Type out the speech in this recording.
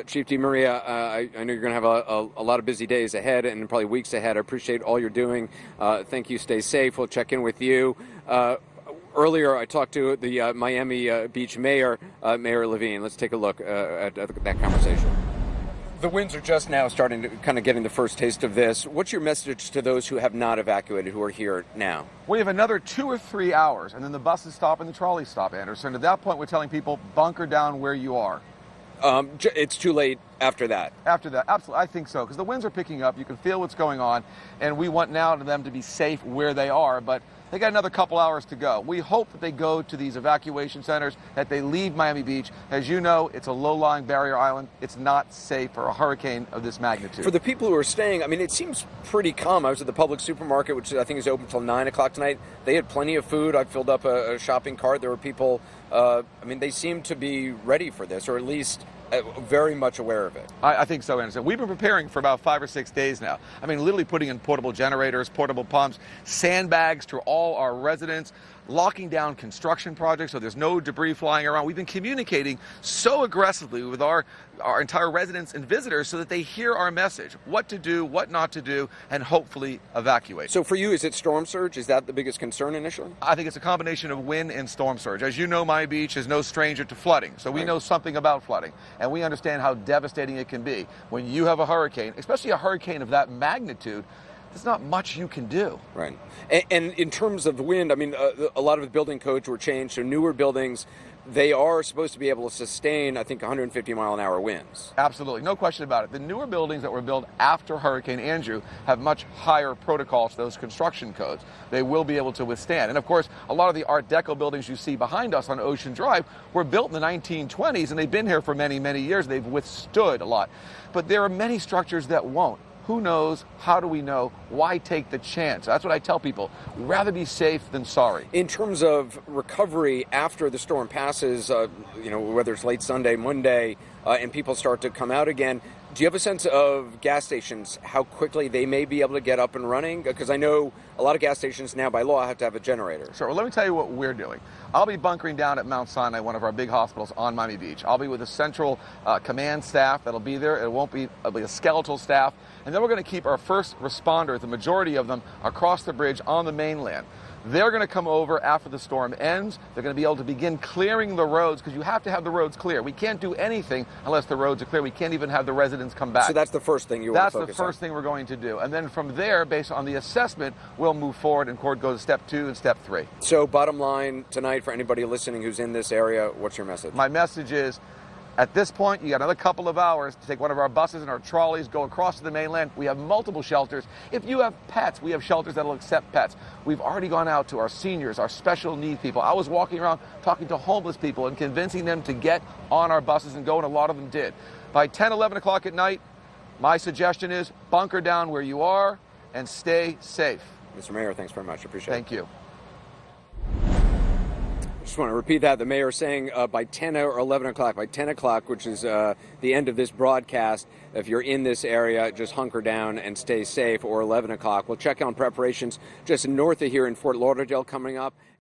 Chief DeMaria, I know you're going to have a lot of busy days ahead and probably weeks ahead. I appreciate all you're doing. Thank you. Stay safe. We'll check in with you. Earlier, I talked to the Miami Beach Mayor, Mayor Levine. Let's take a look at that conversation. The winds are just now starting to kind of getting the first taste of this. What's your message to those who have not evacuated, who are here now? We have another 2 or 3 hours, and then the buses stop and the trolleys stop, Anderson. At that point, we're telling people, bunker down where you are. It's too late after that. After that, absolutely, I think so, because the winds are picking up. You can feel what's going on, and we want now to them to be safe where they are, but they got another couple hours to go. We hope that they go to these evacuation centers, that they leave Miami Beach. As you know, it's a low-lying barrier island. It's not safe for a hurricane of this magnitude. For the people who are staying, I mean, it seems pretty calm. I was at the Publix supermarket, which I think is open until 9 o'clock tonight. They had plenty of food. I filled up a shopping cart. There were people, they seem to be ready for this, or at least very much aware of it. I think so, Anderson. We've been preparing for about 5 or 6 days now. I mean, literally putting in portable generators, portable pumps, sandbags to all our residents, locking down construction projects so there's no debris flying around. We've been communicating so aggressively with our entire residents and visitors so that they hear our message, what to do, what not to do, and hopefully evacuate. So for you, is it storm surge? Is that the biggest concern initially? I think it's a combination of wind and storm surge. As you know, Miami Beach is no stranger to flooding, so we know something about flooding, and we understand how devastating it can be. When you have a hurricane, especially a hurricane of that magnitude, there's not much you can do. Right. And in terms of the wind, I mean, a lot of the building codes were changed, so newer buildings, they are supposed to be able to sustain, I think, 150-mile-an-hour winds. Absolutely. No question about it. The newer buildings that were built after Hurricane Andrew have much higher protocols to those construction codes. They will be able to withstand. And, of course, a lot of the Art Deco buildings you see behind us on Ocean Drive were built in the 1920s, and they've been here for many, many years. They've withstood a lot. But there are many structures that won't. Who knows? How do we know? Why take the chance? That's what I tell people. We'd rather be safe than sorry. In terms of recovery after the storm passes, whether it's late Sunday, Monday, and people start to come out again, do you have a sense of gas stations, how quickly they may be able to get up and running? Because I know a lot of gas stations now by law have to have a generator. Sure. Well, let me tell you what we're doing. I'll be bunkering down at Mount Sinai, one of our big hospitals on Miami Beach. I'll be with a central command staff that'll be there. It'll be a skeletal staff. And then we're going to keep our first responders, the majority of them, across the bridge on the mainland. They're going to come over after the storm ends. They're going to be able to begin clearing the roads, because you have to have the roads clear. We can't do anything unless the roads are clear. We can't even have the residents come back. So that's the first thing you want to focus on? That's the first thing we're going to do. And then from there, based on the assessment, we'll move forward and go to step 2 and step 3. So bottom line tonight, for anybody listening who's in this area, what's your message? My message is, at this point, you got another couple of hours to take one of our buses and our trolleys, go across to the mainland. We have multiple shelters. If you have pets, we have shelters that will accept pets. We've already gone out to our seniors, our special needs people. I was walking around talking to homeless people and convincing them to get on our buses and go, and a lot of them did. By 10, 11 o'clock at night, my suggestion is bunker down where you are and stay safe. Mr. Mayor, thanks very much. Appreciate it. Thank you. Just want to repeat that. The mayor saying by 10 or 11 o'clock, by 10 o'clock, which is the end of this broadcast, if you're in this area, just hunker down and stay safe, or 11 o'clock. We'll check on preparations just north of here in Fort Lauderdale coming up.